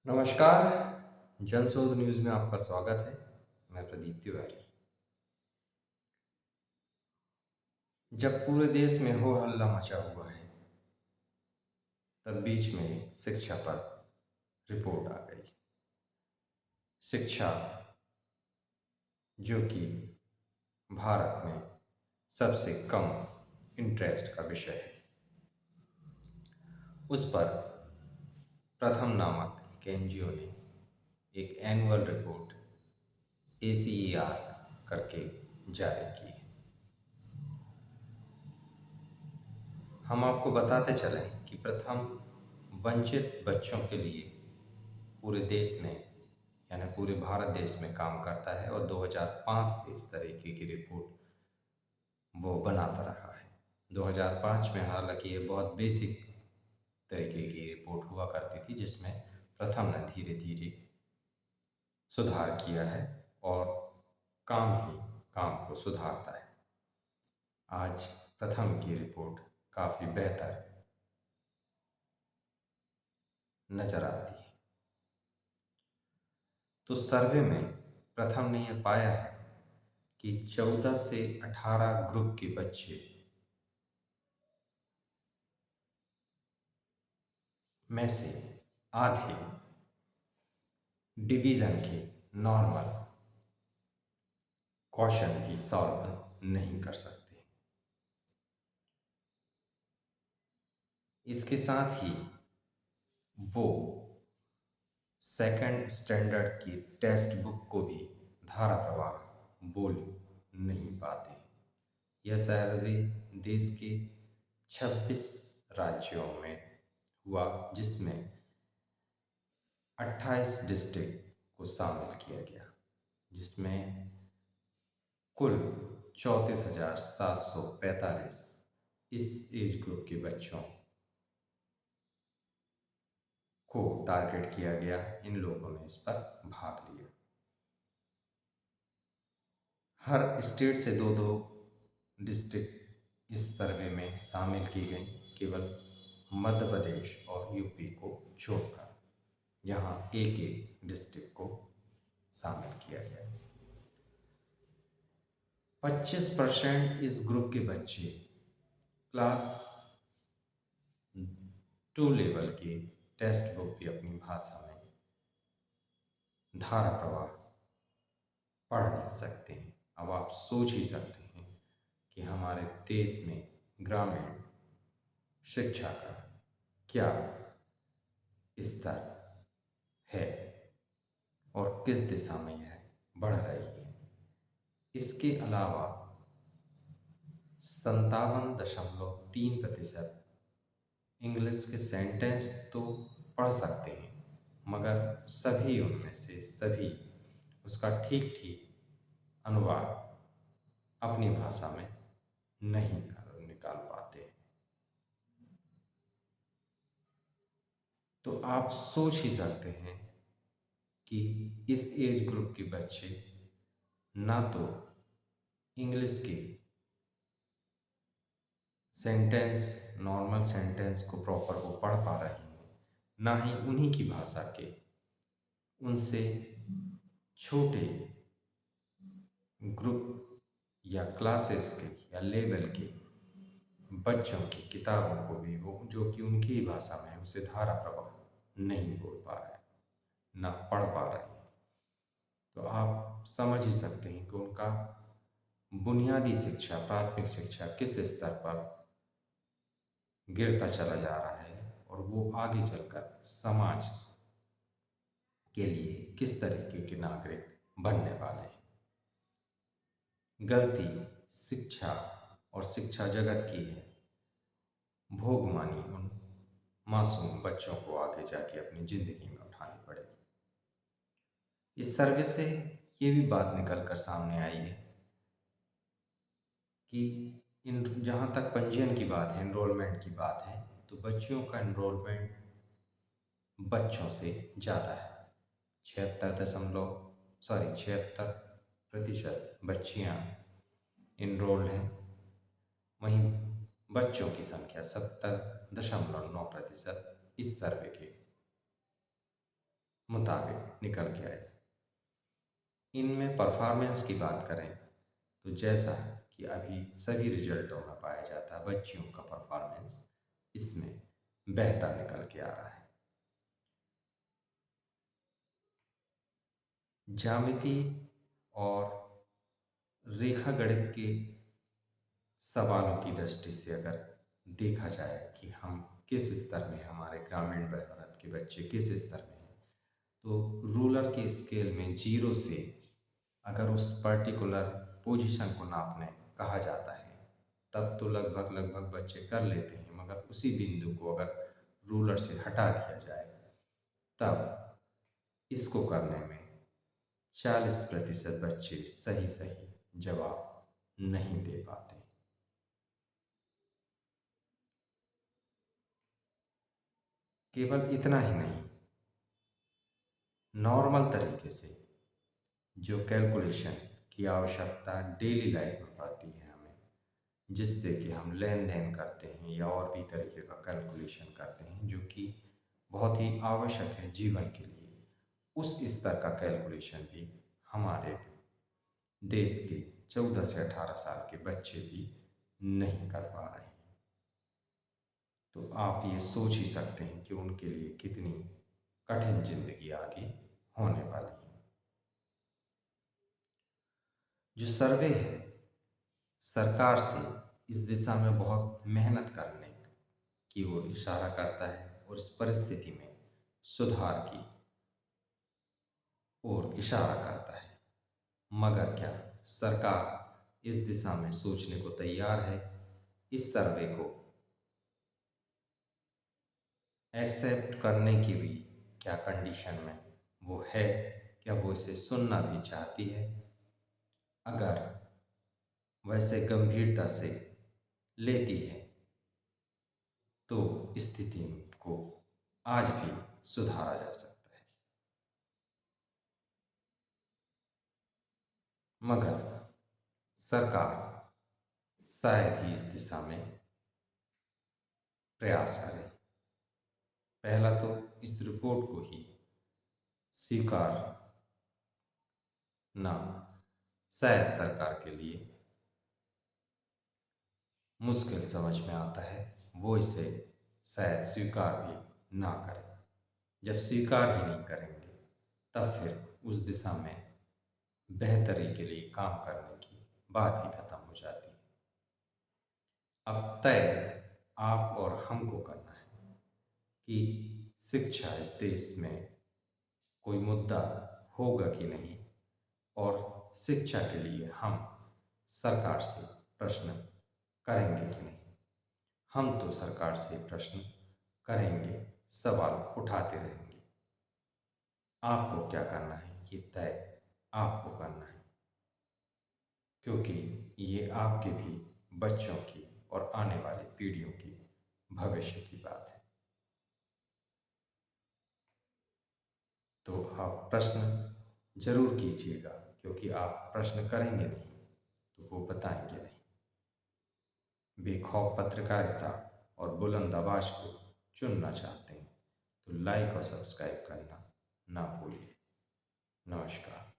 नमस्कार। जनशोध न्यूज़ में आपका स्वागत है। मैं प्रदीप तिवारी। जब पूरे देश में हो हल्ला मचा हुआ है, तब बीच में एक शिक्षा पर रिपोर्ट आ गई। शिक्षा, जो कि भारत में सबसे कम इंटरेस्ट का विषय है, उस पर प्रथम नामक एक एनजीओ ने एक एनुअल रिपोर्ट ACER करके जारी की है। हम आपको बताते चलें कि प्रथम वंचित बच्चों के लिए पूरे देश में यानी पूरे भारत देश में काम करता है और 2005 से इस तरीके की रिपोर्ट वो बनाता रहा है। 2005 में हालांकि ये बहुत बेसिक तरीके की रिपोर्ट हुआ करती थी, जिसमें प्रथम ने धीरे धीरे सुधार किया है और काम ही काम को सुधारता है। आज प्रथम की रिपोर्ट काफ़ी बेहतर नज़र आती है। तो सर्वे में प्रथम ने यह पाया है कि 14 से 18 ग्रुप के बच्चे में से आधे डिवीज़न के नॉर्मल क्वेश्चन भी सॉल्व नहीं कर सकते। इसके साथ ही वो सेकंड स्टैंडर्ड की टेक्स्ट बुक को भी धारा प्रवाह बोल नहीं पाते। यह सर्वे देश के 26 राज्यों में हुआ, जिसमें 28 डिस्ट्रिक्ट को शामिल किया गया, जिसमें कुल 34,745 इस एज ग्रुप के बच्चों को टारगेट किया गया। इन लोगों ने इस पर भाग लिया। हर स्टेट से दो दो डिस्ट्रिक्ट इस सर्वे में शामिल की गई, केवल मध्य प्रदेश और यूपी को छोड़कर यहाँ एक एक डिस्ट्रिक्ट को शामिल किया गया। 25% इस ग्रुप के बच्चे क्लास 2 लेवल की टेक्स्ट बुक भी अपनी भाषा में धारा प्रवाह पढ़ नहीं सकते हैं। अब आप सोच ही सकते हैं कि हमारे देश में ग्रामीण शिक्षा का क्या स्तर है और किस दिशा में यह बढ़ रही है। इसके अलावा 57.3% इंग्लिश के सेंटेंस तो पढ़ सकते हैं, मगर सभी उनमें से सभी उसका ठीक ठीक अनुवाद अपनी भाषा में नहीं निकाल पाते। तो आप सोच ही सकते हैं कि इस एज ग्रुप के बच्चे ना तो इंग्लिश के सेंटेंस, नॉर्मल सेंटेंस को प्रॉपर वो पढ़ पा रहे हैं, ना ही उन्हीं की भाषा के उनसे छोटे ग्रुप या क्लासेस के या लेवल के बच्चों की किताबों को भी वो जो कि उनकी ही भाषा में उसे धारा प्रवाह नहीं बोल पा रहे, ना पढ़ पा रहे हैं। तो आप समझ ही सकते हैं कि उनका बुनियादी शिक्षा, प्राथमिक शिक्षा किस स्तर पर गिरता चला जा रहा है और वो आगे चलकर समाज के लिए किस तरीके के नागरिक बनने वाले हैं। गलती शिक्षा और शिक्षा जगत की है। भोग मानी उन मासूम बच्चों को आगे जाके अपनी ज़िंदगी में उठानी पड़ेगी। इस सर्वे से ये भी बात निकल कर सामने आई है कि इन जहाँ तक पंजीयन की बात है, इनरोलमेंट की बात है, तो बच्चियों का इनरोलमेंट बच्चों से ज़्यादा है। 76% बच्चियाँ इनरोल्ड हैं, वहीं बच्चों की संख्या 70.9% इस सर्वे के मुताबिक निकल के आए। इनमें परफॉर्मेंस की बात करें तो जैसा कि अभी सभी रिजल्टों में पाया जाता है, बच्चियों का परफॉर्मेंस इसमें बेहतर निकल के आ रहा है। ज्यामिति और रेखा गणित के सवालों की दृष्टि से अगर देखा जाए कि हम किस स्तर में, हमारे ग्रामीण भारत के बच्चे किस स्तर में हैं, तो रूलर के स्केल में 0 से अगर उस पर्टिकुलर पोजीशन को नापने कहा जाता है तब तो लगभग लगभग बच्चे कर लेते हैं, मगर उसी बिंदु को अगर रूलर से हटा दिया जाए तब इसको करने में 40% बच्चे सही सही जवाब नहीं दे पाते। केवल इतना ही नहीं, नॉर्मल तरीके से जो कैलकुलेशन की आवश्यकता डेली लाइफ में पड़ती है हमें, जिससे कि हम लेन देन करते हैं या और भी तरीके का कैलकुलेशन करते हैं जो कि बहुत ही आवश्यक है जीवन के लिए, उस स्तर का कैलकुलेशन भी हमारे देश के 14 से 18 साल के बच्चे भी नहीं कर पा रहे हैं। तो आप ये सोच ही सकते हैं कि उनके लिए कितनी कठिन जिंदगी आगे होने वाली है। जो सर्वे है सरकार से इस दिशा में बहुत मेहनत करने की ओर इशारा करता है और इस परिस्थिति में सुधार की ओर इशारा करता है, मगर क्या सरकार इस दिशा में सोचने को तैयार है? इस सर्वे को एक्सेप्ट करने की भी क्या कंडीशन में वो है? क्या वो इसे सुनना भी चाहती है? अगर वैसे गंभीरता से लेती है तो स्थिति को आज भी सुधारा जा सकता है, मगर सरकार शायद ही इस दिशा में प्रयास करे। पहला तो इस रिपोर्ट को ही स्वीकार ना शायद सरकार के लिए मुश्किल समझ में आता है, वो इसे शायद स्वीकार भी ना करें। जब स्वीकार ही नहीं करेंगे तब फिर उस दिशा में बेहतरी के लिए काम करने की बात ही खत्म हो जाती है। अब तय आप और हमको करना है कि शिक्षा इस देश में कोई मुद्दा होगा कि नहीं, और शिक्षा के लिए हम सरकार से प्रश्न करेंगे कि नहीं। हम तो सरकार से प्रश्न करेंगे, सवाल उठाते रहेंगे। आपको क्या करना है ये तय आपको करना है, क्योंकि ये आपके भी बच्चों की और आने वाली पीढ़ियों की भविष्य की बात है। तो आप प्रश्न जरूर कीजिएगा, क्योंकि आप प्रश्न करेंगे नहीं तो वो बताएंगे नहीं। बेखौफ पत्रकारिता और बुलंद आवाज को चुनना चाहते हैं तो लाइक और सब्सक्राइब करना ना भूलिए। नमस्कार।